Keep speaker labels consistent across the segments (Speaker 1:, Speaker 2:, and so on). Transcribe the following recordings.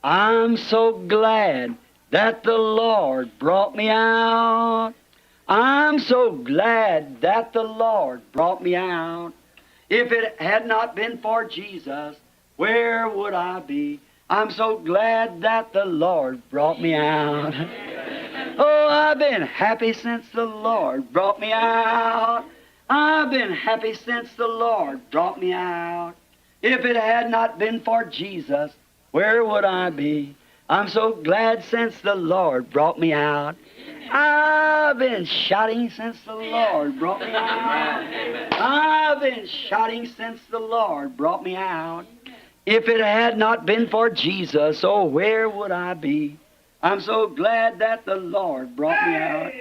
Speaker 1: I'm so glad that the Lord brought me out. I'm so glad that the Lord brought me out. If it had not been for Jesus, where would I be? I'm so glad that the Lord brought me out. Oh, I've been happy since the Lord brought me out. I've been happy since the Lord brought me out. If it had not been for Jesus, where would I be? I'm so glad since the Lord brought me out. I've been shouting since the Lord brought me out. I've been shouting since the Lord brought me out. If it had not been for Jesus, oh, where would I be? I'm so glad that the Lord brought me out.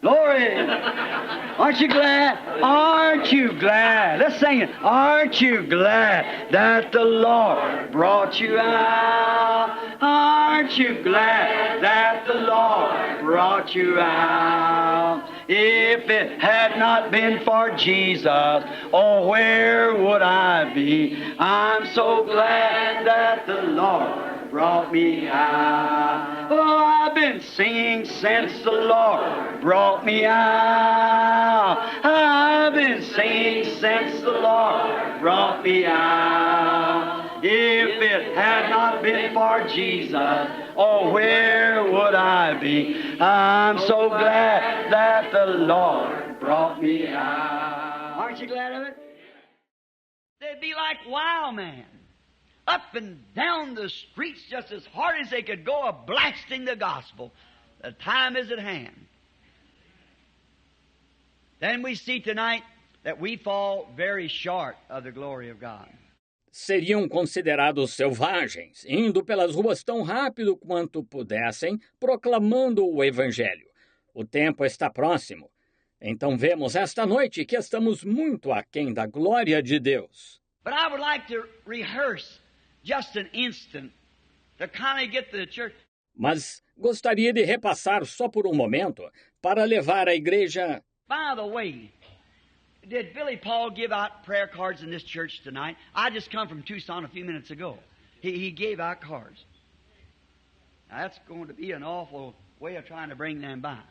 Speaker 1: Glory! Aren't you glad? Aren't you glad? Let's sing it. Aren't you glad that the Lord brought you out? Aren't you glad that the Lord brought you out? If it had not been for Jesus, oh, where would I be? I'm so glad that the Lord brought me out. Oh, I've been singing since the Lord brought me out. I've been singing since the Lord brought me out. If it had not been for Jesus, oh, where would I be? I'm so glad that the Lord brought me out. Aren't you glad of it? They'd be like wild men, up and down the streets just as hard as they could go, a-blasting the gospel. The time is at hand. Then we see tonight that we fall very short of the glory of God.
Speaker 2: Seriam considerados selvagens, indo pelas ruas tão rápido quanto pudessem, proclamando o Evangelho. O tempo está próximo. Então vemos esta noite que estamos muito aquém da glória de Deus.
Speaker 1: But I would like to rehearse just an instant to kind of get the church.
Speaker 2: Mas gostaria de repassar só por um momento para levar a igreja.
Speaker 1: By the way, did Billy Paul give out prayer cards in this church tonight? I just come from Tucson a few minutes ago. He gave out cards. Now that's going to be an awful way of trying to bring them by.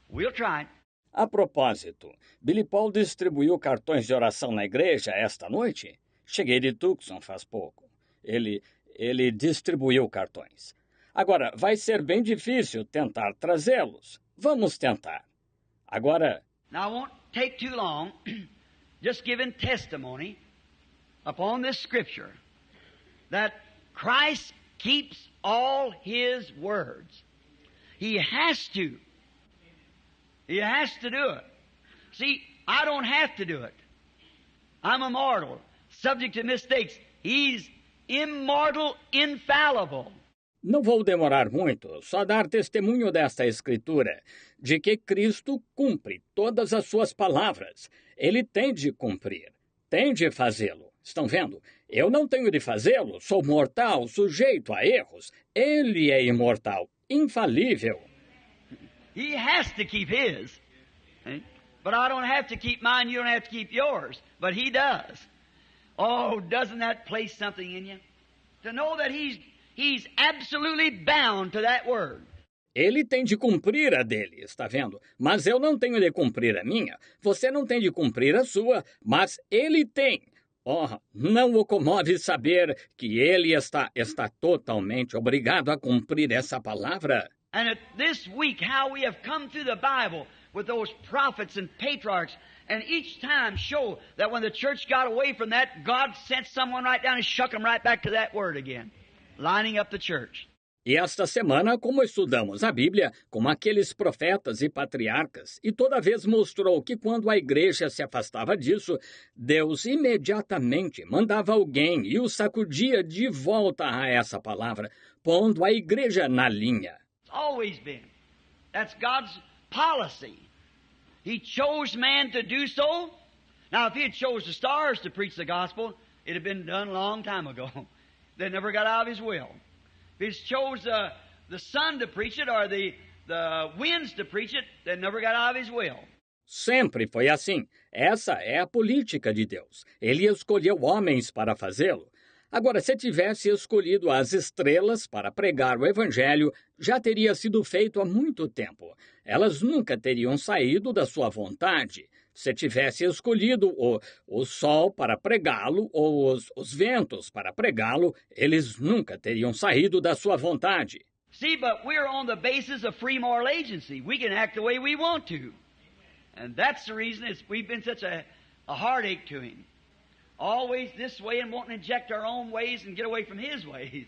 Speaker 1: We'll try.
Speaker 2: A propósito, Billy Paul distribuiu cartões de oração na igreja esta noite? Cheguei de Tucson faz pouco. Ele distribuiu cartões. Agora, vai ser bem difícil tentar trazê-los. Vamos tentar. Agora...
Speaker 1: Now, I won't take too long, just giving testimony upon this scripture that Christ keeps all His words. He has to. He has to do it. See, I don't have to do it. I'm immortal, subject to mistakes. He's immortal, infallible.
Speaker 2: Não vou demorar muito, só dar testemunho desta escritura, de que Cristo cumpre todas as suas palavras. Ele tem de cumprir, tem de fazê-lo. Estão vendo? Eu não tenho de fazê-lo, sou mortal, sujeito a erros. Ele é imortal, infalível.
Speaker 1: He has to keep his. But I don't have to keep mine, you don't have to keep yours. But He does. Oh, doesn't that place something in you? To know that He's absolutely bound to that word.
Speaker 2: Ele tem de cumprir a dele, está vendo? Mas eu não tenho de cumprir a minha. Você não tem de cumprir a sua, mas ele tem. Oh, não o comove saber que ele está totalmente obrigado a cumprir essa palavra.
Speaker 1: And this week, how we have come through the Bible with those prophets and patriarchs, and each time show that when the church got away from that, God sent someone right down and shook them right back to that word again, lining up the church.
Speaker 2: E esta semana, como estudamos a Bíblia, como aqueles profetas e patriarcas, e toda vez mostrou que quando a igreja se afastava disso, Deus imediatamente mandava alguém e o sacudia de volta a essa palavra, pondo a igreja na linha.
Speaker 1: It's always been. That's God's policy. He chose man to do so. Now, if He had chose the stars to preach the gospel, it had been done a long time ago. They never got out of His will. If He chose the sun to preach it or the winds to preach it, they never got out of His will.
Speaker 2: Sempre foi assim. Essa é a política de Deus. Ele escolheu homens para fazê-lo. Agora, se tivesse escolhido as estrelas para pregar o Evangelho, já teria sido feito há muito tempo. Elas nunca teriam saído da sua vontade. Se tivesse escolhido o sol para pregá-lo ou os ventos para pregá-lo, eles nunca teriam saído da sua vontade.
Speaker 1: See, but we're on the basis of free moral agency. We can act the way we want to. And that's the reason we've been such a heartache to him. Always this way and wanting to inject our own ways and get away from his ways.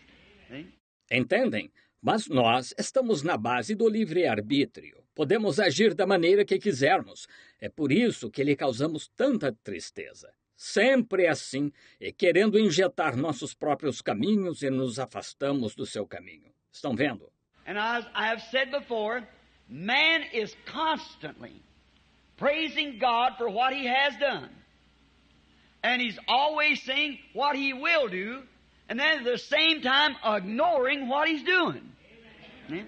Speaker 1: See?
Speaker 2: Entendem? Mas nós estamos na base do livre-arbítrio. Podemos agir da maneira que quisermos. É por isso que lhe causamos tanta tristeza. Sempre assim, e querendo injetar nossos próprios caminhos e nos afastamos do seu caminho. Estão vendo?
Speaker 1: And as I have said before, man is constantly praising God for what he has done. And he's always saying what he will do, and then at the same time ignoring what he's doing. Né?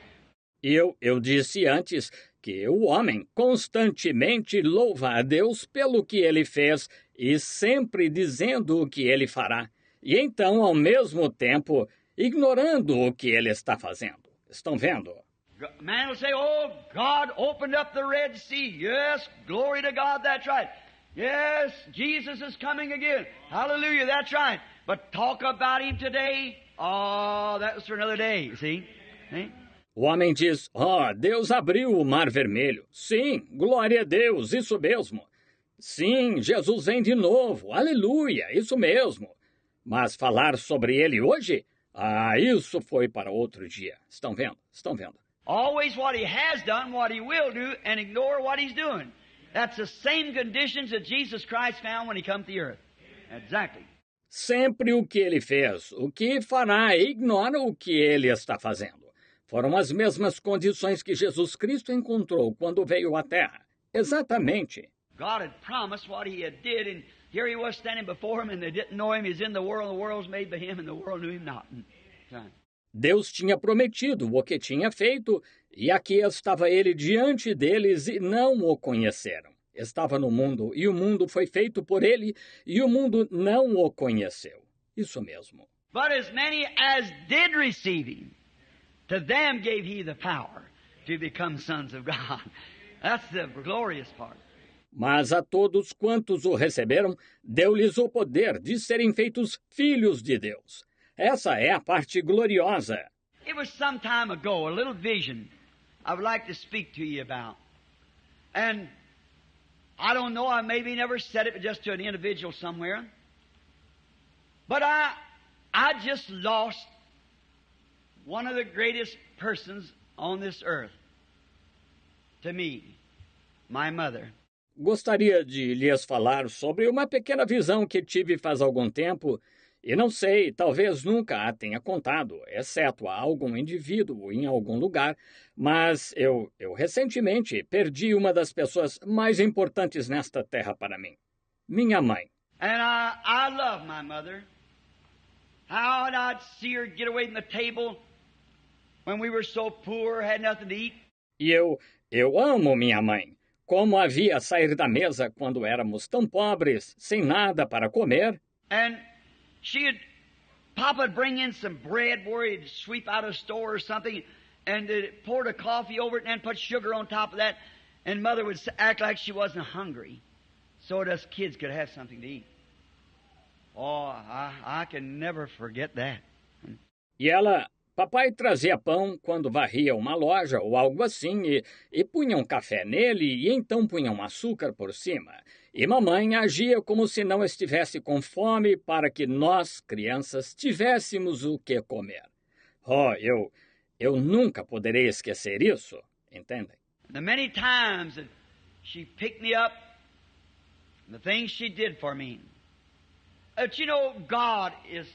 Speaker 2: Eu disse antes que o homem constantemente louva a Deus pelo que ele fez e sempre dizendo o que ele fará. E então, ao mesmo tempo, ignorando o que ele está fazendo. Estão vendo?
Speaker 1: Man will say, oh, God opened up the Red Sea. Yes, glory to God, that's right. Yes, Jesus is coming again. Hallelujah, that's right. But talk about him today, oh, that was for another day, see?
Speaker 2: O homem diz, Deus abriu o Mar Vermelho. Sim, glória a Deus, isso mesmo. Sim, Jesus vem de novo, aleluia, isso mesmo. Mas falar sobre ele hoje? Isso foi para outro dia. Estão vendo? Estão vendo?
Speaker 1: Always what he has done, what he will do, and ignore what he's doing. That's the same conditions that Jesus Christ found when he came to the earth. Exactly.
Speaker 2: Sempre o que ele fez, o que fará, e ignora o que ele está fazendo. Foram as mesmas condições que Jesus Cristo encontrou quando veio à Terra. Exatamente.
Speaker 1: God had promised what he had did, and here he was standing before him, and they didn't know him. He's in the world, and the world was made by him, and the world knew him not.
Speaker 2: Deus tinha prometido o que tinha feito, e aqui estava ele diante deles e não o conheceram. Estava no mundo, e o mundo foi feito por ele, e o mundo não o conheceu. Isso mesmo.
Speaker 1: But as many as did receive him, to them gave he the power to become sons of God. That's the glorious part.
Speaker 2: Mas a todos quantos o receberam, deu-lhes o poder de serem feitos filhos de Deus. Essa é a parte gloriosa.
Speaker 1: It was some time ago, a little vision I would like to speak to you about. And I don't know, I maybe never said it just to an individual somewhere. But I just lost one of the greatest persons on this earth. To me, my mother.
Speaker 2: Gostaria de lhes falar sobre uma pequena visão que tive faz algum tempo, e não sei, talvez nunca a tenha contado, exceto a algum indivíduo em algum lugar, mas eu recentemente perdi uma das pessoas mais importantes nesta terra para mim, minha mãe.
Speaker 1: And I love my mother. How I'd see her get away from the table when we were so poor, had nothing to eat.
Speaker 2: E eu amo minha mãe. Como havia sair da mesa quando éramos tão pobres, sem nada para comer.
Speaker 1: And Papa would bring in some bread where he'd sweep out a store or something, and pour the coffee over it and then put sugar on top of that, and Mother would act like she wasn't hungry, so that us kids could have something to eat. Oh, I can never forget that.
Speaker 2: E papai trazia pão quando varria uma loja ou algo assim e punha um café nele e então punha um açúcar por cima. E mamãe agia como se não estivesse com fome para que nós, crianças, tivéssemos o que comer. Eu nunca poderei esquecer isso, entendem?
Speaker 1: The many times that she picked me up, the things she did for me. But you know, God is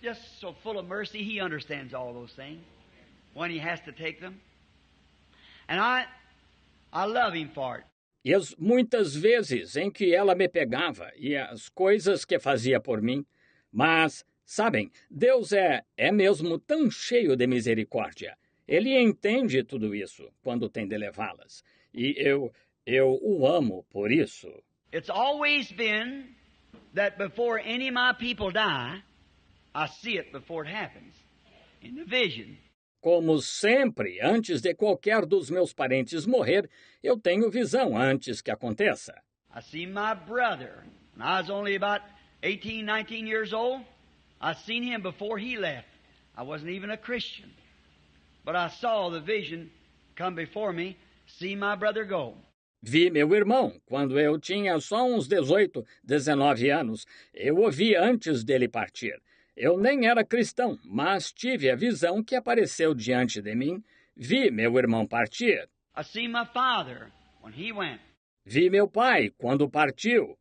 Speaker 1: just so full of mercy, He understands all those things when He has to take them. And I love Him for it.
Speaker 2: E as muitas vezes em que ela me pegava e as coisas que fazia por mim. Mas, sabem, Deus é mesmo tão cheio de misericórdia. Ele entende tudo isso quando tem de levá-las. E eu o amo por isso.
Speaker 1: It's always been that before any of my people die, I see it before it happens, in the vision.
Speaker 2: Como sempre, antes de qualquer dos meus parentes morrer, eu tenho visão antes que aconteça.
Speaker 1: I seen my brother when I was only about 18, 19 years old. I seen him before he left. I wasn't even a Christian. But I saw the vision come before me, see my brother go.
Speaker 2: Vi meu irmão quando eu tinha só uns 18, 19 anos. Eu o vi antes dele partir. Eu nem era cristão, mas tive a visão que apareceu diante de mim. Vi meu irmão partir.
Speaker 1: I seen my father when he went.
Speaker 2: Vi meu pai quando partiu.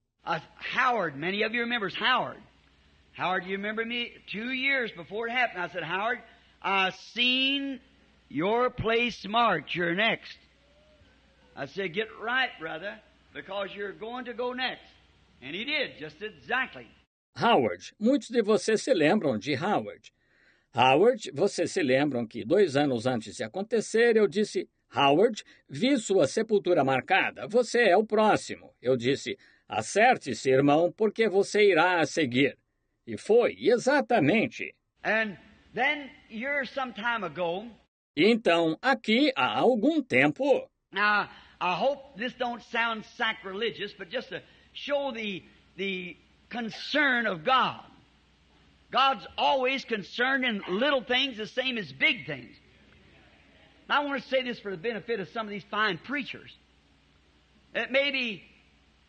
Speaker 1: Howard, many of you remember Howard. Howard, you remember me 2 years before it happened. I said, Howard, I seen your place marked. You're next. I said, get right, brother, because you're going to go next. And he did, just exactly.
Speaker 2: Howard, muitos de vocês se lembram de Howard. Howard, vocês se lembram que 2 anos antes de acontecer, eu disse, Howard, vi sua sepultura marcada, você é o próximo. Eu disse, acerte-se, irmão, porque você irá a seguir. E foi, exatamente.
Speaker 1: And then, here some time ago,
Speaker 2: então, aqui, há algum tempo...
Speaker 1: Now, I hope this don't sound sacrilegious, but just to show the concern of God. God's always concerned in little things the same as big things. Now, I want to say this for the benefit of some of these fine preachers. It may be,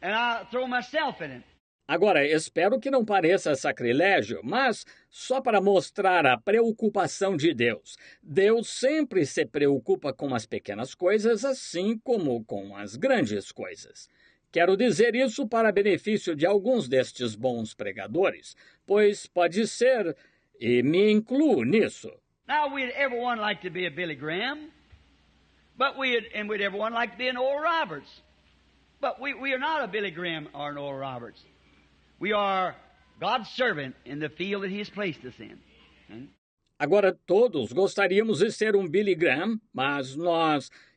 Speaker 1: and I'll throw myself in it.
Speaker 2: Agora, espero que não pareça sacrilégio, mas só para mostrar a preocupação de Deus. Deus sempre se preocupa com as pequenas coisas, assim como com as grandes coisas. Quero dizer isso para benefício de alguns destes bons pregadores, pois pode ser, e me incluo nisso.
Speaker 1: Now, we'd everyone like to be a Billy Graham, but we'd everyone like to be an Oral Roberts. But we are not a Billy Graham or an Oral Roberts. We are God's servant in the field that He has placed us in.
Speaker 2: Agora, todos gostaríamos de ser um Billy Graham,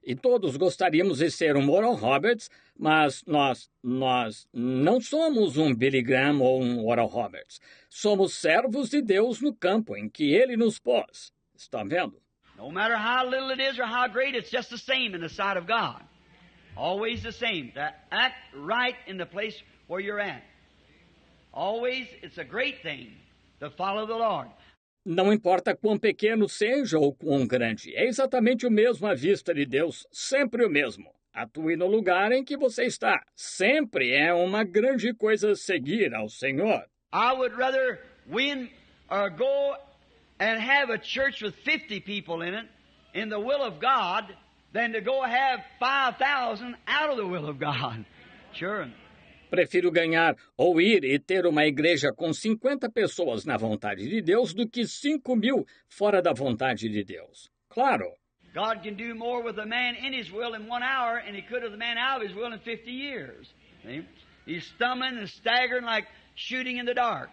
Speaker 2: e todos gostaríamos de ser um Oral Roberts, mas nós não somos um Billy Graham ou um Oral Roberts. Somos servos de Deus no campo em que Ele nos pôs. Está vendo?
Speaker 1: No matter how little it is or how great, it's just the same in the sight of God. Always the same. To act right in the place where you're at. Always, it's a great thing to follow the Lord.
Speaker 2: Não importa quão pequeno seja ou quão grande, é exatamente o mesmo à vista de Deus, sempre o mesmo. Atue no lugar em que você está. Sempre é uma grande coisa seguir ao Senhor.
Speaker 1: I would rather win or go and have a church with 50 people in it, in the will of God, than to go have 5,000 out of the will of God. Sure.
Speaker 2: Prefiro ganhar ou ir e ter uma igreja com 50 pessoas na vontade de Deus do que 5.000 fora da vontade de Deus. Claro.
Speaker 1: God can do more with a man in His will in 1 hour than He could with a man out of His will in 50 years. See? He's stumbling and staggering like shooting in the dark.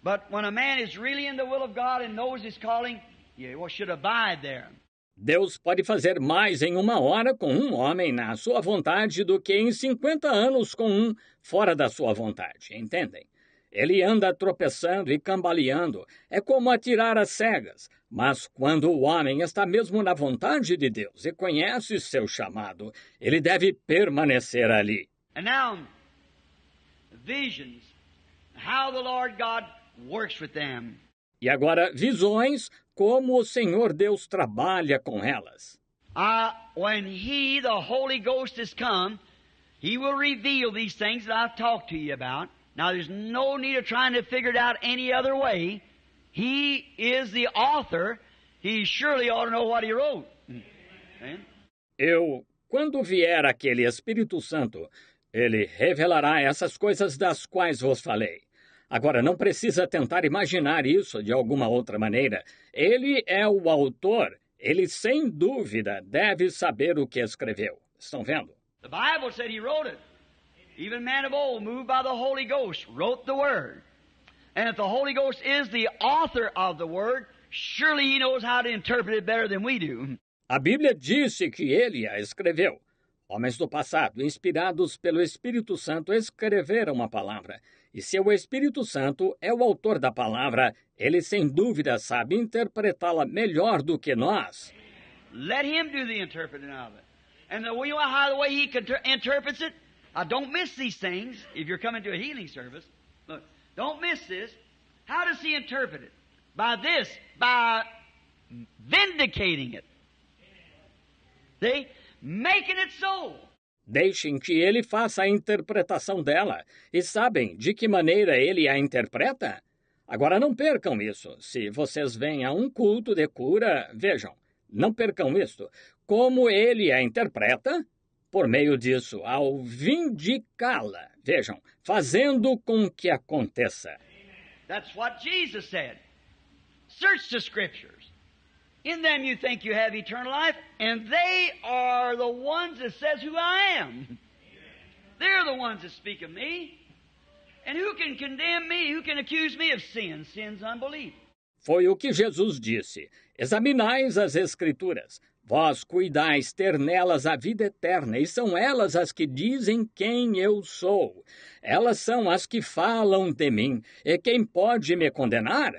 Speaker 1: But when a man is really in the will of God and knows His calling, he should abide there.
Speaker 2: Deus pode fazer mais em 1 hora com um homem na sua vontade do que em 50 anos com um fora da sua vontade, entendem? Ele anda tropeçando e cambaleando, é como atirar às cegas. Mas quando o homem está mesmo na vontade de Deus e conhece seu chamado, ele deve permanecer ali.
Speaker 1: And now, visions, how the Lord God works with them.
Speaker 2: E agora, visões, como o Senhor Deus trabalha com elas.
Speaker 1: When He, the Holy Ghost, has come, He will reveal these things that I've talked to you about. Now, there's no need of trying to figure it out any other way. He is the author. He surely ought to know what He wrote.
Speaker 2: Quando vier aquele Espírito Santo, Ele revelará essas coisas das quais vos falei. Agora, não precisa tentar imaginar isso de alguma outra maneira. Ele é o autor. Ele, sem dúvida, deve saber o que escreveu. Estão vendo?
Speaker 1: The Bible said He wrote it. Even men of old, moved by the Holy Ghost, wrote the Word. And if the Holy Ghost is the author of the Word, surely He knows how to interpret it better than we do.
Speaker 2: A Bíblia disse que Ele a escreveu. Homens do passado, inspirados pelo Espírito Santo, escreveram a palavra. E se o Espírito Santo é o autor da palavra, ele sem dúvida sabe interpretá-la melhor do que nós.
Speaker 1: Let him do the interpreting of it. And the way he interprets it, don't miss these things if you're coming to a healing service. Look, don't miss this. How does he interpret it? By vindicating it. See? Making it so.
Speaker 2: Deixem que ele faça a interpretação dela. E sabem de que maneira ele a interpreta? Agora não percam isso. Se vocês vêm a um culto de cura, vejam, não percam isto. Como ele a interpreta? Por meio disso, ao vindicá-la. Vejam, fazendo com que aconteça.
Speaker 1: That's what Jesus said. Search the Scriptures. In them you think you have eternal life, and they are the ones that says who I am. They're the ones that speak of me. And who can condemn me? Who can accuse me of sin? Sin's unbelief.
Speaker 2: Foi o que Jesus disse. Examinais as Escrituras. Vós cuidais ter nelas a vida eterna, e são elas as que dizem quem eu sou. Elas são as que falam de mim. E quem pode me condenar?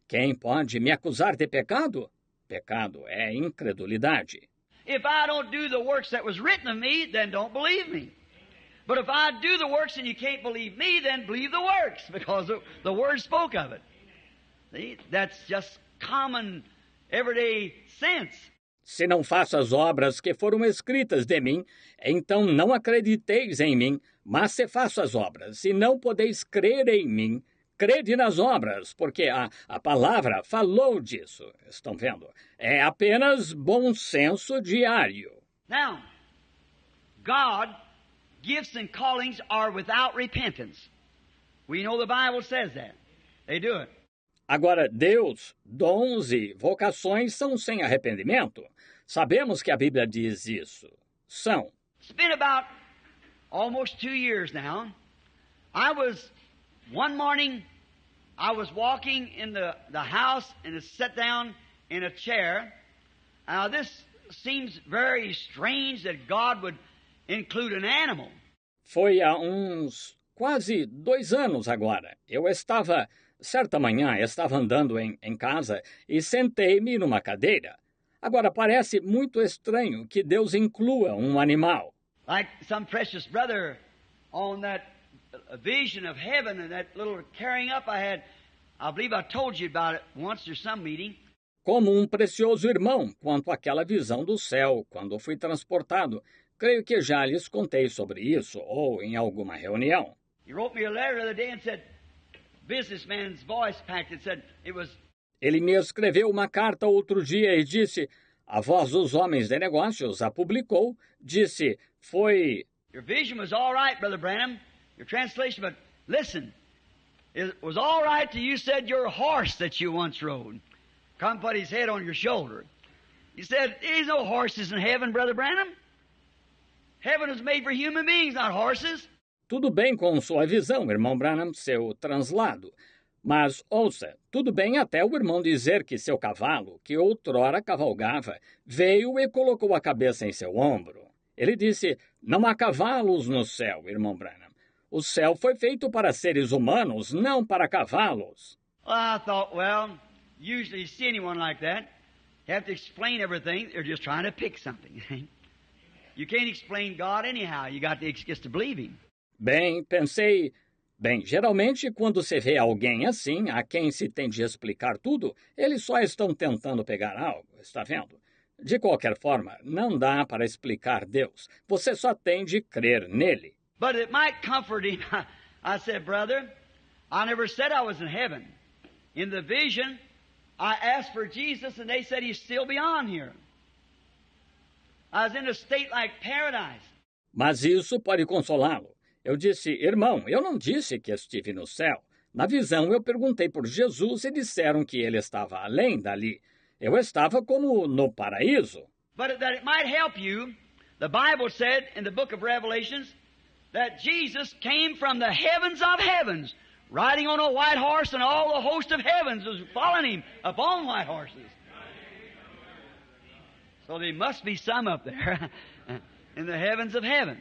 Speaker 2: Quem pode me acusar de pecado? Pecado é incredulidade.
Speaker 1: If I don't do the works that was written of me, then don't believe me. But if I do the works and you can't believe me, then believe the works, because the Word spoke of it. See? That's just common, everyday sense.
Speaker 2: Se não faço as obras que foram escritas de mim, então não acrediteis em mim, mas se faço as obras, e não podeis crer em mim, crede nas obras, porque a palavra falou disso. Estão vendo? É apenas bom senso diário.
Speaker 1: Now, God, gifts and callings are without repentance. We know the Bible says that. They do it.
Speaker 2: Agora, Deus, dons e vocações são sem arrependimento. Sabemos que a Bíblia diz isso. São.
Speaker 1: It's been about almost 2 years now. One morning, I was walking in the house and sat down in a chair. Now, this seems very strange that God would include an animal.
Speaker 2: Foi há uns quase 2 anos agora. Certa manhã, estava andando em casa e sentei-me numa cadeira. Agora, parece muito estranho que Deus inclua um animal.
Speaker 1: Like some precious brother on that vision of heaven and that little carrying up I had. I believe I told you about it once or some meeting.
Speaker 2: Como um precioso irmão, quanto àquela visão do céu, quando fui transportado. Creio que já lhes contei sobre isso, ou em alguma reunião.
Speaker 1: He wrote me a letter the other day and said, businessman's voice packed. It said it was.
Speaker 2: Ele me escreveu uma carta outro dia e disse, a voz dos homens de negócios a publicou, disse, foi...
Speaker 1: Your vision was all right, Brother Branham, your translation, but listen, it was all right till you said your horse that you once rode. Come put his head on your shoulder. You said, there's no horses in heaven, Brother Branham. Heaven is made for human beings, not horses.
Speaker 2: Tudo bem com sua visão, irmão Branham, seu translado. Mas, ouça, tudo bem até o irmão dizer que seu cavalo, que outrora cavalgava, veio e colocou a cabeça em seu ombro. Ele disse, não há cavalos no céu, irmão Branham. O céu foi feito para seres humanos, não para cavalos.
Speaker 1: Well, I thought, well, usually you see anyone like that, you have to explain everything. They're just trying to pick something. You can't explain God anyhow. You got to just to believe Him.
Speaker 2: Pensei... geralmente, quando se vê alguém assim, a quem se tem de explicar tudo, eles só estão tentando pegar algo, está vendo? De qualquer forma, não dá para explicar Deus. Você só tem de crer nele.
Speaker 1: But it might comfort him. I said, brother, I never said I was in heaven. In the vision, I asked for Jesus and they said He's still beyond here. I was in a state like paradise.
Speaker 2: Mas isso pode consolá-lo. Eu disse, irmão, eu não disse que estive no céu. Na visão eu perguntei por Jesus e disseram que ele estava além dali. Eu estava como no paraíso.
Speaker 1: But that it might help you, the Bible said in the book of Revelations that Jesus came from the heavens of heavens, riding on a white horse, and all the host of heavens was following Him upon white horses. So there must be some up there in the heavens of heaven.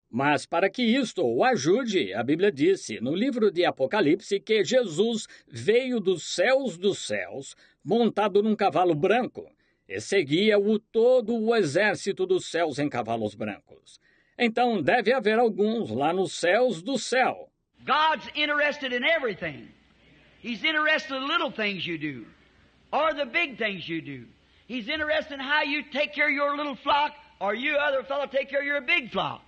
Speaker 2: Mas para que isto o ajude, a Bíblia disse no livro de Apocalipse que Jesus veio dos céus, montado num cavalo branco, e seguia-o todo o exército dos céus em cavalos brancos. Então deve haver alguns lá nos céus do céu.
Speaker 1: God's interested in everything. He's interested in the little things you do, or the big things you do. He's interested in how you take care of your little flock, or you other fellow take care of your big flock.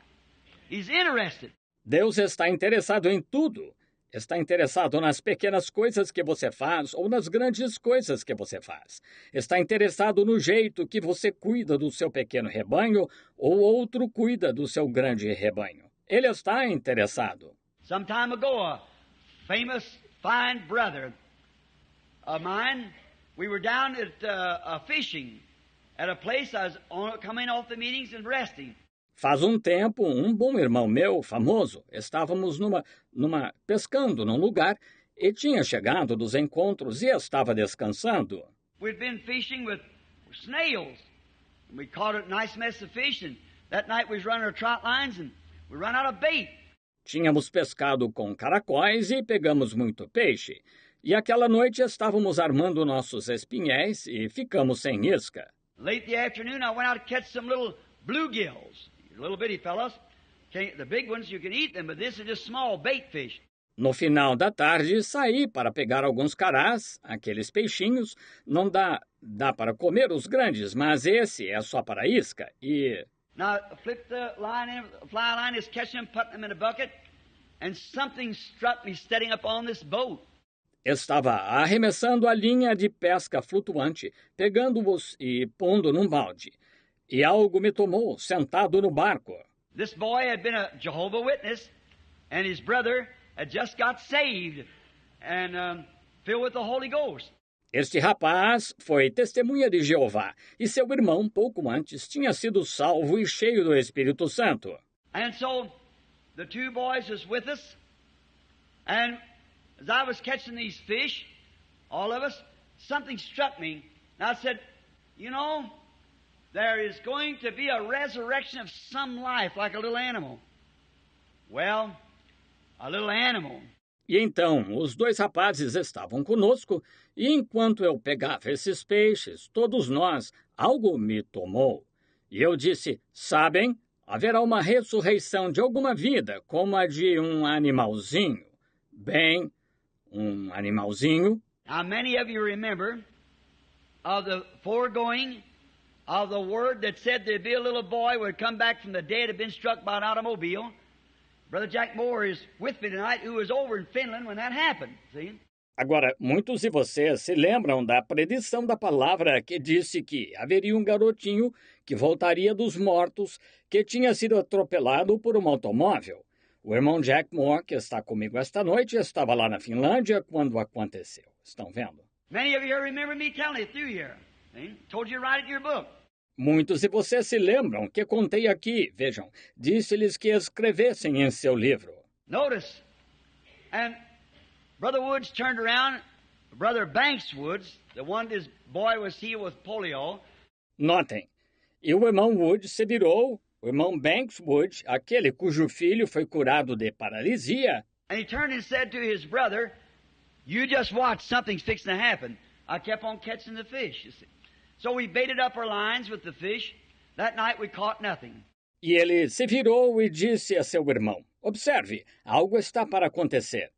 Speaker 1: He's interested.
Speaker 2: Deus está interessado em tudo. Está interessado nas pequenas coisas que você faz ou nas grandes coisas que você faz. Está interessado no jeito que você cuida do seu pequeno rebanho ou outro cuida do seu grande rebanho. Ele está interessado.
Speaker 1: Some time ago, a famous, fine brother of mine, we were down at fishing at a place I was coming off the meetings and resting.
Speaker 2: Faz um tempo, um bom irmão meu, famoso, estávamos pescando num lugar e tinha chegado dos encontros e estava descansando.
Speaker 1: We'd been fishing with snails. We caught a nice mess of fish, and that night we was running our trot lines and we run out of bait.
Speaker 2: Tínhamos pescado com caracóis e pegamos muito peixe. E aquela noite estávamos armando nossos espinhéis e ficamos sem isca.
Speaker 1: Late in the afternoon, I went out to catch some little bluegills. Little bitty fellows. The big ones, you can eat them, but this is just small bait fish.
Speaker 2: No final da tarde, saí para pegar alguns carás, aqueles peixinhos. Não dá para comer os grandes, mas esse é só para isca.
Speaker 1: Now, I flipped the line in, the fly line is catching them, putting them in a bucket, and something struck me setting up on this boat.
Speaker 2: Estava arremessando a linha de pesca flutuante, pegando-os e pondo num balde. E algo me tomou sentado no barco.
Speaker 1: This boy had been a Jehovah's Witness, and his brother had just got saved and filled with the Holy Ghost.
Speaker 2: Este rapaz foi testemunha de Jeová, e seu irmão, pouco antes, tinha sido salvo e cheio do Espírito Santo.
Speaker 1: And so, the two boys was with us, and as I was catching these fish, all of us, something struck me. And I said, you know, there is going to be a resurrection of some life, like a little animal. Well, a little animal.
Speaker 2: E então, os dois rapazes estavam conosco, e enquanto eu pegava esses peixes, todos nós, algo me tomou. E eu disse, sabem, haverá uma ressurreição de alguma vida, como a de um animalzinho. Bem, um animalzinho.
Speaker 1: Now, many of you remember of the foregoing of the word that said there'd be a little boy who would come back from the dead, had been struck by an automobile. Brother Jack Moore is with me tonight, who was over in Finland when that happened, see?
Speaker 2: Agora, muitos de vocês se lembram da predição da palavra que disse que haveria um garotinho que voltaria dos mortos, que tinha sido atropelado por um automóvel. O irmão Jack Moore, que está comigo esta noite, estava lá na Finlândia quando aconteceu. Estão vendo?
Speaker 1: Many of you here remember me telling it through here. See? Told you to write it in your book.
Speaker 2: Muitos de vocês se lembram que contei aqui, vejam, disse-lhes que escrevessem em seu livro.
Speaker 1: Notice, and Brother Woods turned around, Brother Banks Woods, the one his boy was healed with polio.
Speaker 2: Notem, e o irmão Wood se virou, o irmão Banks Wood, aquele cujo filho foi curado de paralisia.
Speaker 1: And he turned and said to his brother, you just watch, something's fixing to happen. I kept on catching the fish, you see. So we baited up our lines with the fish. That night we caught nothing.
Speaker 2: E ele se virou e disse a seu irmão, observe, algo está para acontecer.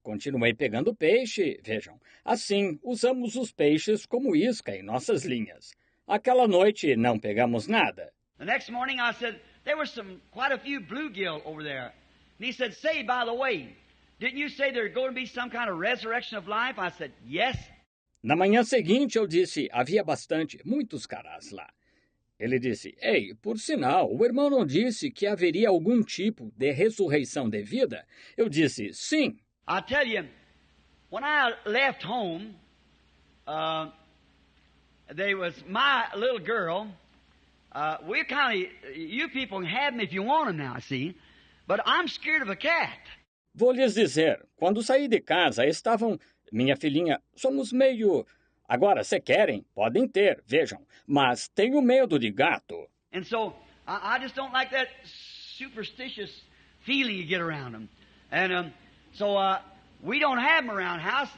Speaker 2: Continuei pegando peixe, vejam. Assim, usamos os peixes como isca em nossas linhas. Aquela noite não pegamos nada.
Speaker 1: The next morning I said, there were quite a few bluegill over there. And he said, say, by the way, didn't you say there's going to be some kind of resurrection of life? I said, yes.
Speaker 2: Na manhã seguinte eu disse, havia muitos carás lá. Ele disse, ei, por sinal, o irmão não disse que haveria algum tipo de ressurreição de vida? Eu disse, sim.
Speaker 1: I tell you, when I left home, there was my little girl. We're kind of, you people can have me if you want them now, see? But I'm scared of a cat.
Speaker 2: Vou lhes dizer, quando saí de casa, estavam, minha filhinha, somos meio... Agora, se querem, podem ter, vejam, mas tenho medo de gato.
Speaker 1: And so, I just don't like that superstitious feeling you get around them. And so we don't have them around house,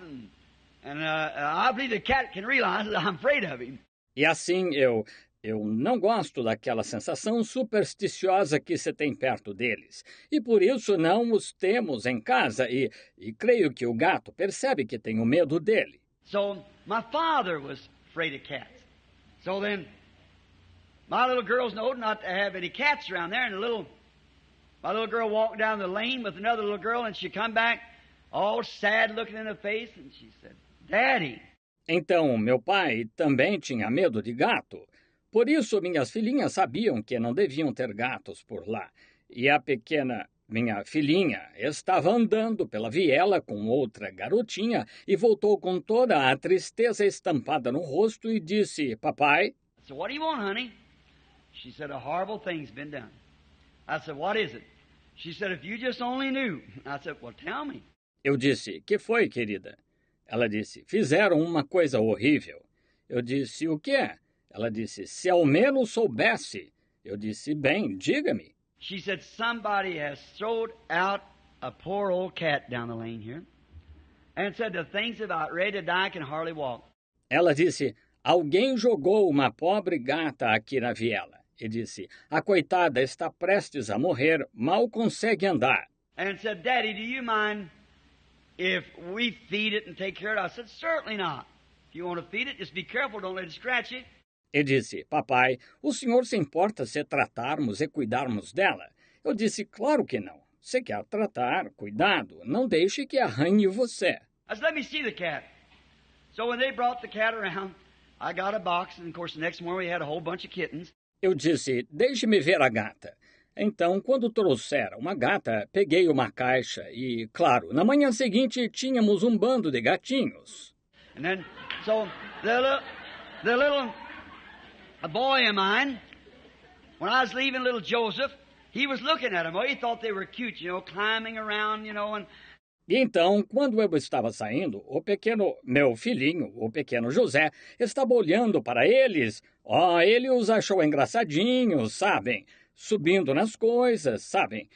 Speaker 1: and I believe the cat can realize that I'm afraid of him.
Speaker 2: E assim eu não gosto daquela sensação supersticiosa que se tem perto deles. E por isso não os temos em casa e creio que o gato percebe que tenho medo dele.
Speaker 1: So my father was afraid of cats. So then my little girls know not to have any cats around there, and my little girl walked down the lane with another little girl, and she come back all sad looking in the face, and she said, "Daddy."
Speaker 2: Então, meu pai também tinha medo de gato. Por isso, minhas filhinhas sabiam que não deviam ter gatos por lá. E a pequena, minha filhinha, estava andando pela viela com outra garotinha e voltou com toda a tristeza estampada no rosto e disse, papai.
Speaker 1: I said, "What do you want, honey?" She said, "A horrible thing's been done." I said, "What is it?" She said, "If you just only knew." I said, "Well, tell me."
Speaker 2: Eu disse, que foi, querida? Ela disse, fizeram uma coisa horrível. Eu disse, o que é? Ela disse, se ao menos soubesse. Eu disse, bem, diga-me.
Speaker 1: She said, "Somebody has thrown out a poor old cat down the lane here, and said the thing's about ready to die, can hardly walk."
Speaker 2: Ela disse, alguém jogou uma pobre gata aqui na viela. E disse, a coitada está prestes a morrer, mal consegue andar.
Speaker 1: And said, "Daddy, do you mind if we feed it and take care of it?" I said, "Certainly not. If you want to feed it, just be careful, don't let it scratch it."
Speaker 2: E disse, papai, o senhor se importa se tratarmos e cuidarmos dela? Eu disse, claro que não. Se quer tratar, cuidado, não deixe que arranhe você.
Speaker 1: I said, "Let me see the cat." So when they brought the cat around, I got a box, and of course the next morning we had a whole bunch of kittens.
Speaker 2: Eu disse, deixe-me ver a gata. Então, quando trouxeram uma gata, peguei uma caixa e, claro, na manhã seguinte tínhamos um bando de gatinhos.
Speaker 1: And then, so the little a boy of mine, when I was leaving little Joseph, he was looking at them. Well, he thought they were cute, climbing around, and
Speaker 2: E então, quando eu estava saindo, meu filhinho, o pequeno José, estava olhando para eles. Ele os achou engraçadinhos, sabem? Subindo nas coisas, sabem?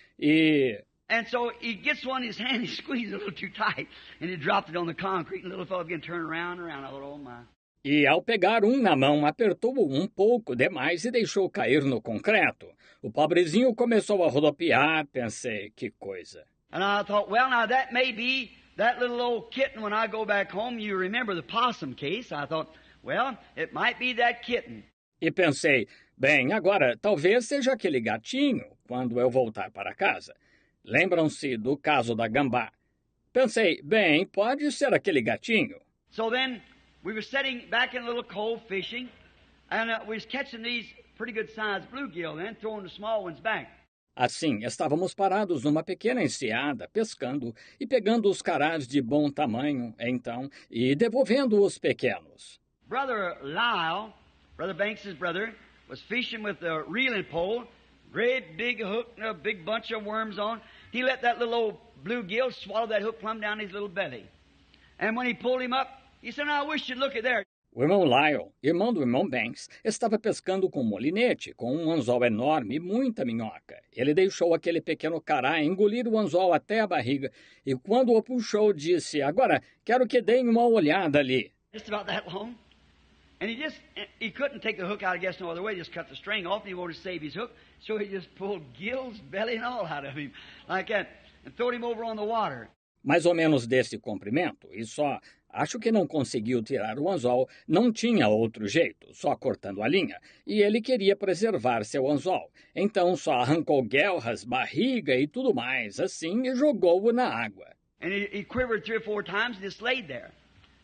Speaker 1: And so he gets one in his hand, he squeezed it a little too tight, and he dropped it on the concrete, and the little fellow began to turn around and around. I thought, oh my.
Speaker 2: E ao pegar um na mão, apertou-o um pouco demais e deixou cair no concreto. O pobrezinho começou a rodopiar, pensei, que coisa.
Speaker 1: And I thought, well, now that may be that little old kitten when I go back home. You remember the possum case? I thought, well, it might be that kitten.
Speaker 2: E pensei, bem, agora talvez seja aquele gatinho quando eu voltar para casa. Lembram-se do caso da gambá. Pensei, bem, pode ser aquele gatinho.
Speaker 1: So then we were sitting back in a little cove fishing, and we was catching these pretty good sized bluegill then, throwing the small ones back.
Speaker 2: Assim, estávamos parados numa pequena enseada, pescando e pegando os carás de bom tamanho, então, e devolvendo os pequenos.
Speaker 1: Brother Lyle, Brother Banks's brother, was fishing with a reeling pole, great big hook and a big bunch of worms on. He let that little old bluegill swallow that hook plumb down his little belly. And when he pulled him up, he said, "I wish you'd look at there."
Speaker 2: O irmão Lyle, irmão do irmão Banks, estava pescando com um molinete, com um anzol enorme e muita minhoca. Ele deixou aquele pequeno cará engolir o anzol até a barriga e, quando o puxou, disse, agora quero que deem uma olhada ali.
Speaker 1: Just about that long. And he couldn't take the hook out, I guess, no other way. Just cut the string off, and he wanted to save his hook. So he just pulled gills, belly, and all out of him, like that, and threw him over on the water.
Speaker 2: Mais ou menos desse comprimento, e só, acho que não conseguiu tirar o anzol, não tinha outro jeito, só cortando a linha, e ele queria preservar seu anzol. Então só arrancou guelras, barriga e tudo mais, assim, e jogou-o na água.
Speaker 1: And he quivered 3 or 4 times and just laid there.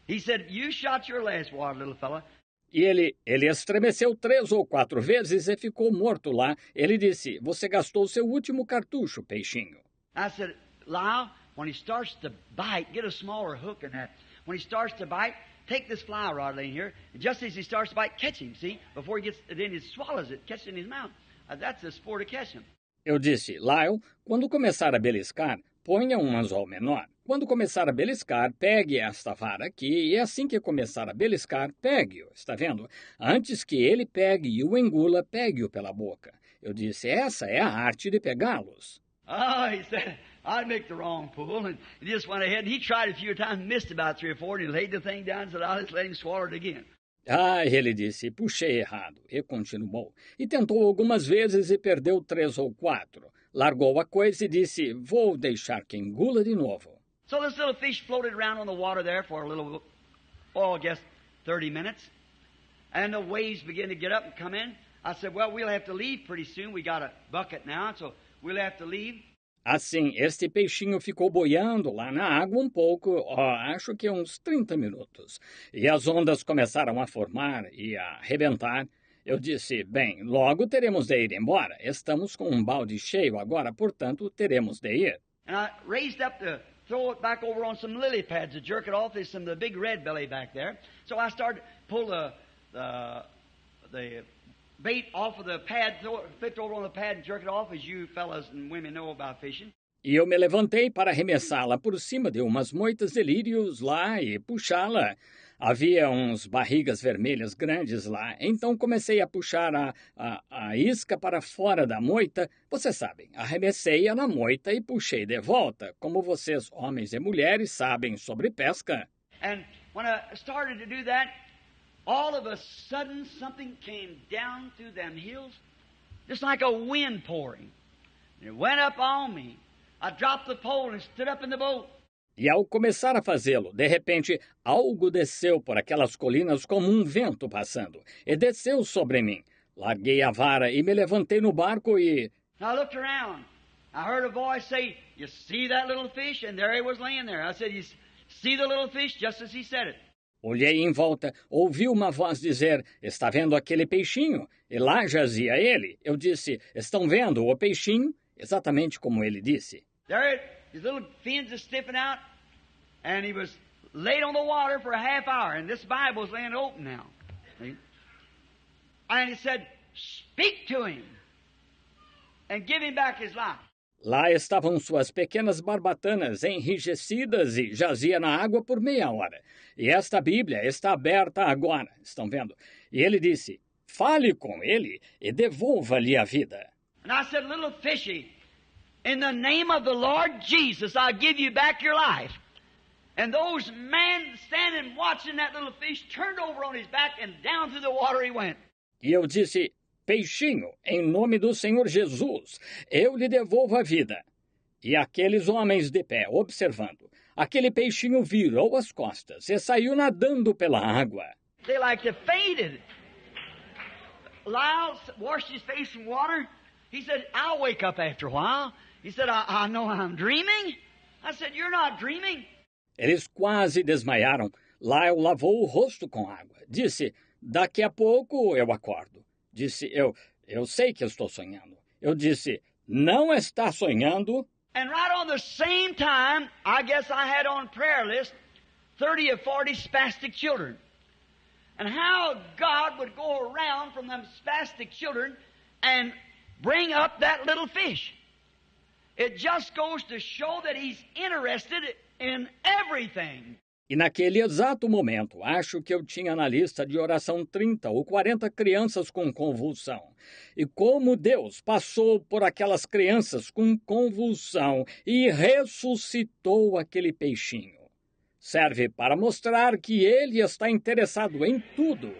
Speaker 1: He said, "You shot your last water, little fella."
Speaker 2: E ele estremeceu 3 ou 4 vezes e ficou morto lá. Ele disse, você gastou seu último cartucho, peixinho.
Speaker 1: I said, "Lyle, when he starts to bite, get a smaller hook than that. When he starts to bite, take this fly rod in here, and just as he starts to bite, catch him, see? Before then he swallows it, catch it in his mouth. That's the sport of catching him."
Speaker 2: Eu disse, Lyle, quando começar a beliscar, ponha um anzol menor. Quando começar a beliscar, pegue esta vara aqui, e assim que começar a beliscar, pegue-o, está vendo? Antes que ele pegue e o engula, pegue-o pela boca. Eu disse, essa é a arte de pegá-los.
Speaker 1: Oh, he said, I'd make the wrong pull. And he just went ahead, and he tried a few times, missed about 3 or 4, and he laid the thing down and said, I'll just let him swallow it again.
Speaker 2: Ah, ele disse, puxei errado, e continuou. E tentou algumas vezes e perdeu 3 ou 4. Largou a coisa e disse, vou deixar que engula de novo.
Speaker 1: So this little fish floated around on the water there for a little, I guess 30 minutes. And the waves began to get up and come in. I said, well, we'll have to leave pretty soon. We got a bucket now, so we'll have to leave.
Speaker 2: Assim, este peixinho ficou boiando lá na água um pouco, acho que uns 30 minutos. E as ondas começaram a formar e a arrebentar. Eu disse, bem, logo teremos de ir embora. Estamos com um balde cheio agora, portanto, teremos de ir.
Speaker 1: And I raised up to throw it back over on some lily pads to jerk it off. There's some of the big red belly back there. So I started to pull the bait off of the pad, flip it over on the pad and jerk it off, as you fellas and women know about fishing.
Speaker 2: E eu me levantei para arremessá-la por cima de umas moitas de lírios lá e puxá-la. Havia uns barrigas vermelhas grandes lá, então comecei a puxar a isca para fora da moita. Vocês sabem, arremessei-a na moita e puxei de volta, como vocês, homens e mulheres, sabem sobre pesca.
Speaker 1: And when I started to do that, all of a sudden something came down through them hills, just like a wind pouring. And it went up on me. I dropped the pole and stood up in the boat.
Speaker 2: E ao começar a fazê-lo, de repente, algo desceu por aquelas colinas como um vento passando, e desceu sobre mim. Larguei a vara e me levantei no barco e...
Speaker 1: And I looked around. I heard a voice say, you see that little fish? And there he was laying there. I said, you see the little fish? Just as he said it.
Speaker 2: Olhei em volta, ouvi uma voz dizer, está vendo aquele peixinho? E lá jazia ele. Eu disse, estão vendo o peixinho? Exatamente como ele disse.
Speaker 1: There, his little fins are stiffing out, and he was laid on the water for a half hour, and this Bible's laying open now. See? And he said, speak to him, and give him back his life.
Speaker 2: Lá estavam suas pequenas barbatanas enrijecidas e jazia na água por meia hora. E esta Bíblia está aberta agora, estão vendo? E ele disse, fale com ele e devolva-lhe a vida.
Speaker 1: And I said, little fishy, in the name of the Lord Jesus, I'll give you back your life. And those men standing watching that little fish turned over on his back and down through the water he went.
Speaker 2: E eu disse, peixinho, em nome do Senhor Jesus, eu lhe devolvo a vida. E aqueles homens de pé, observando, aquele peixinho virou as costas e saiu nadando pela água.
Speaker 1: They like to fainted. Lyle washed his face in water. He said, I'll wake up after a while. He said, I know I'm dreaming. I said, you're not dreaming.
Speaker 2: Eles quase desmaiaram. Lyle lavou o rosto com água. Disse, daqui a pouco eu acordo. Disse, eu sei que estou sonhando. Eu disse, não está sonhando?
Speaker 1: And right on the same time, I guess I had on prayer list 30 or 40 spastic children. And how God would go around from them spastic children and bring up that little fish. It just goes to show that He's interested in everything.
Speaker 2: E naquele exato momento, acho que eu tinha na lista de oração 30 ou 40 crianças com convulsão. E como Deus passou por aquelas crianças com convulsão e ressuscitou aquele peixinho. Serve para mostrar que Ele está interessado em tudo.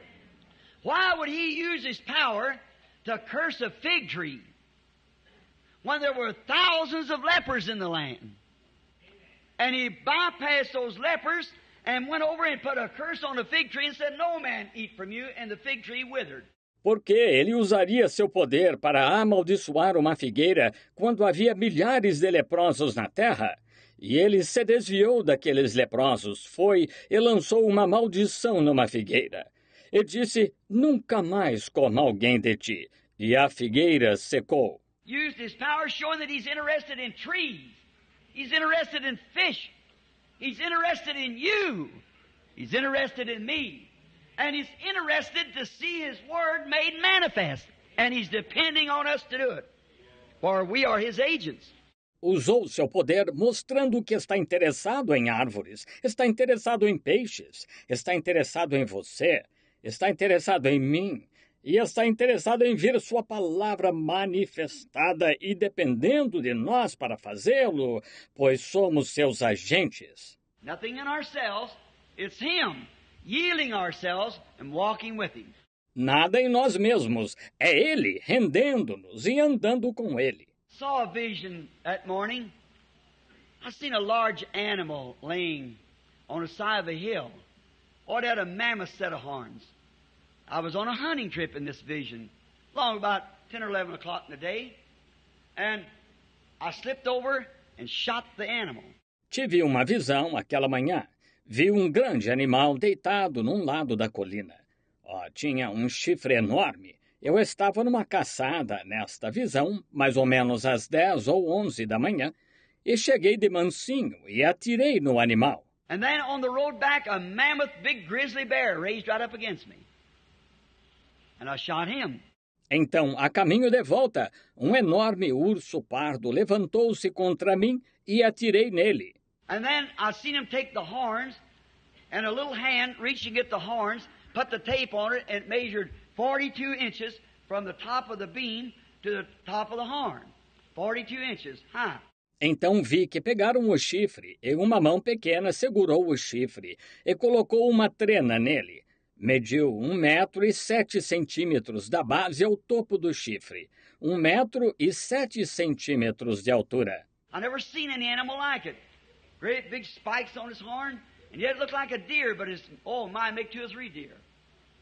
Speaker 1: Why would He use His power to curse a fig tree when there were thousands of lepers in the land? And He bypassed those lepers and went over and put a curse on the fig tree and said, no man eat from you, and the fig tree withered.
Speaker 2: Porque ele usaria seu poder para amaldiçoar uma figueira quando havia milhares de leprosos na terra? E ele se desviou daqueles leprosos, foi e lançou uma maldição numa figueira. E disse, nunca mais coma alguém de ti. E a figueira secou.
Speaker 1: Used His power showing that He's interested in trees. He's interested in fish. He's interested in you. He's interested in me. And He's interested to see His Word made manifest. And He's depending on us to do it. For we are His agents.
Speaker 2: Usou seu poder mostrando que está interessado em árvores, está interessado em peixes, está interessado em você, está interessado em mim. e está interessado em ver sua palavra manifestada e dependendo de nós para fazê-lo, pois somos seus agentes.
Speaker 1: Nothing in ourselves, it's Him, yielding ourselves and walking with Him.
Speaker 2: Nada em nós mesmos, é Ele rendendo-nos e andando com Ele.
Speaker 1: Saw a vision that morning. I seen a large animal laying on the side of a hill. Oh, it had a mammoth set of horns. I was on a hunting trip in this vision, long about 10 or 11 o'clock in the day, and I slipped over and shot the animal.
Speaker 2: Tive uma visão aquela manhã. Vi um grande animal deitado num lado da colina. Tinha um chifre enorme. Eu estava numa caçada nesta visão, mais ou menos às 10 ou 11 da manhã, e cheguei de mansinho e atirei no animal.
Speaker 1: And then on the road back, a mammoth big grizzly bear raised right up against me. And I shot him.
Speaker 2: Então, a caminho de volta, um enorme urso pardo levantou-se contra mim e atirei nele.
Speaker 1: And then I seen him take the horns, and a little hand reached to get the horns, put the tape on it, and it measured 42 inches from the top of the beam to the top of the horn. 42 inches high.
Speaker 2: Então vi que pegaram o chifre e uma mão pequena segurou o chifre e colocou uma trena nele. Mediu 1,7 metros da base ao topo do chifre, 1,7 metros de altura.
Speaker 1: I never seen any animal like it. Great big spikes on his horn, and yet it looked like a deer, but it's, oh my, make 2 or 3 deer.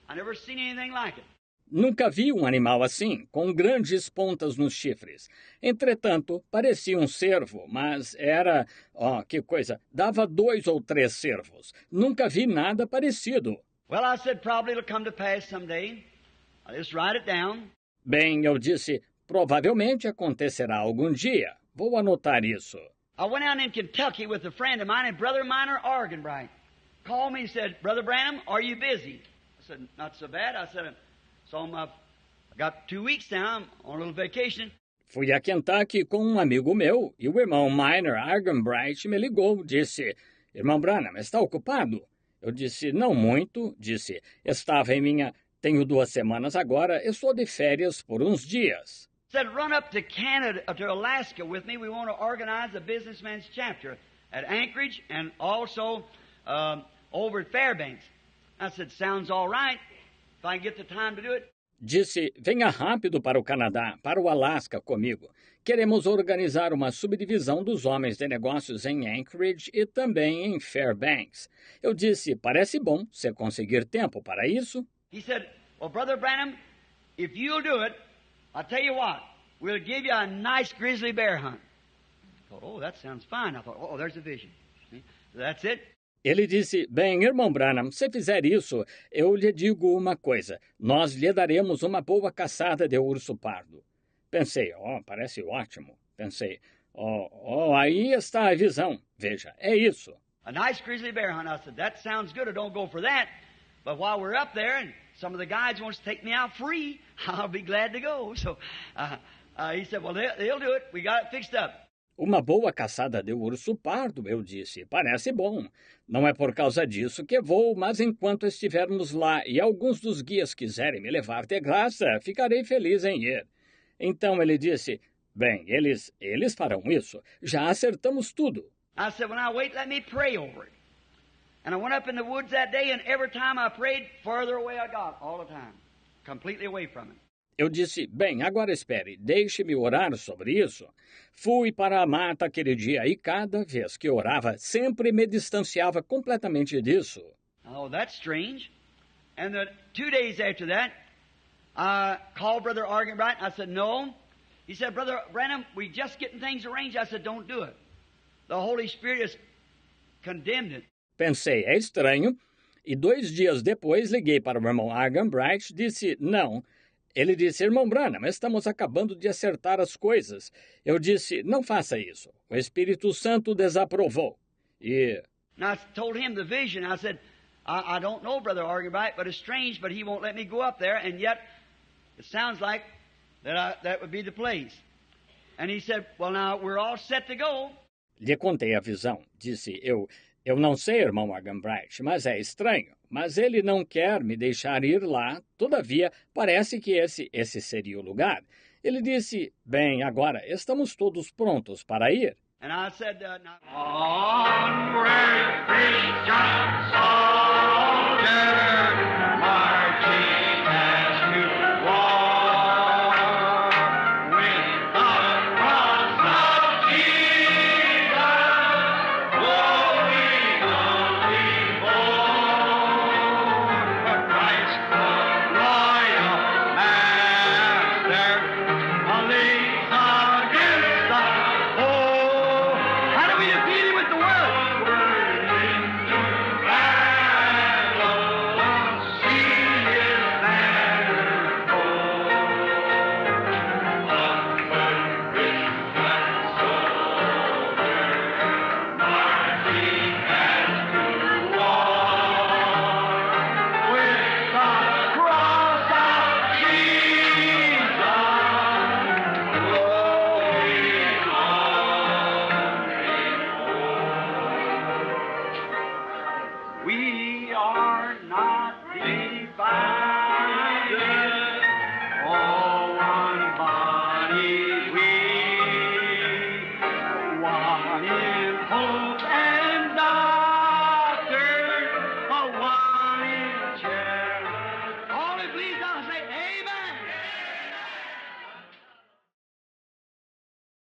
Speaker 1: I never seen anything like it.
Speaker 2: Nunca vi um animal assim, com grandes pontas nos chifres. Entretanto, parecia um cervo, mas era... que coisa! Dava 2 ou 3 cervos. Nunca vi nada parecido.
Speaker 1: Well, I said probably it'll come to pass someday. I'll just write it down.
Speaker 2: Bem, eu disse, provavelmente acontecerá algum dia. Vou anotar isso.
Speaker 1: I went out in Kentucky with a friend of mine, and Brother Minor Arganbright called me and said, Brother Branham, are you busy? I said, not so bad. I said, I got 2 weeks now. I'm on a little vacation.
Speaker 2: Fui a Kentucky com um amigo meu e o irmão Minor Arganbright me ligou. Disse, irmão Branham, está ocupado? Eu disse, não muito. Disse, estava em minha... Tenho 2 semanas agora, estou de férias por uns dias.
Speaker 1: Said, run up to Canada, to Alaska with me. We want to organize a businessman's chapter at Anchorage and also over at Fairbanks. I said, sounds all right. If I can get the time to do it.
Speaker 2: Disse, venha rápido para o Canadá, para o Alasca comigo. Queremos organizar uma subdivisão dos homens de negócios em Anchorage e também em Fairbanks. Eu disse, parece bom, se conseguir tempo para isso.
Speaker 1: He said, well, Brother Branham, if you'll do it, I'll tell you what, we'll give you a nice grizzly bear hunt. I thought, oh, that sounds fine. I thought, oh, there's a vision. See? That's it.
Speaker 2: Ele disse, bem, irmão Branham, se fizer isso, eu lhe digo uma coisa. Nós lhe daremos uma boa caçada de urso pardo. Pensei, parece ótimo. Pensei, aí está a visão. Veja, é isso.
Speaker 1: A nice grizzly bear hunt. I said, that sounds good. I don't go for that. But while we're up there and some of the guides wants to take me out free, I'll be glad to go. So he said, well, they'll do it. We got it fixed up.
Speaker 2: Uma boa caçada de urso pardo, eu disse. Parece bom. Não é por causa disso que vou, mas enquanto estivermos lá e alguns dos guias quiserem me levar de graça, ficarei feliz em ir. Então ele disse, bem, eles farão isso. Já acertamos tudo.
Speaker 1: I said, well, now wait, let me pray over it. And I went up in the woods that day, and every time I prayed, further away I got, all the time. Completely away from it.
Speaker 2: Eu disse, bem, agora espere, deixe-me orar sobre isso. Fui para a mata aquele dia e cada vez que orava, sempre me distanciava completamente disso.
Speaker 1: Oh, that's strange. And 2 days after that, I called Brother Arganbright. I said, no. He said, Brother Branham, we just getting things arranged. I said, don't do it. The Holy Spirit has condemned it.
Speaker 2: Pensei, é estranho. E 2 dias depois liguei para o irmão Arganbright e disse, não. Ele disse, irmão Branham, estamos acabando de acertar as coisas. Eu disse, não faça isso. O Espírito Santo desaprovou.
Speaker 1: And I told him the vision. I said, I don't know, Brother Arganbright, but it's strange, but he won't let me go up there, and yet it sounds like that would be the place. And he said, well, now, we're all set to go.
Speaker 2: Lhe contei a visão. Disse eu, Eu não sei, irmão Arganbright, mas é estranho. Mas ele não quer me deixar ir lá, todavia, parece que esse seria o lugar. Ele disse, bem, agora estamos todos prontos para ir.
Speaker 1: And I said, now,
Speaker 3: Onward, Christian soldier,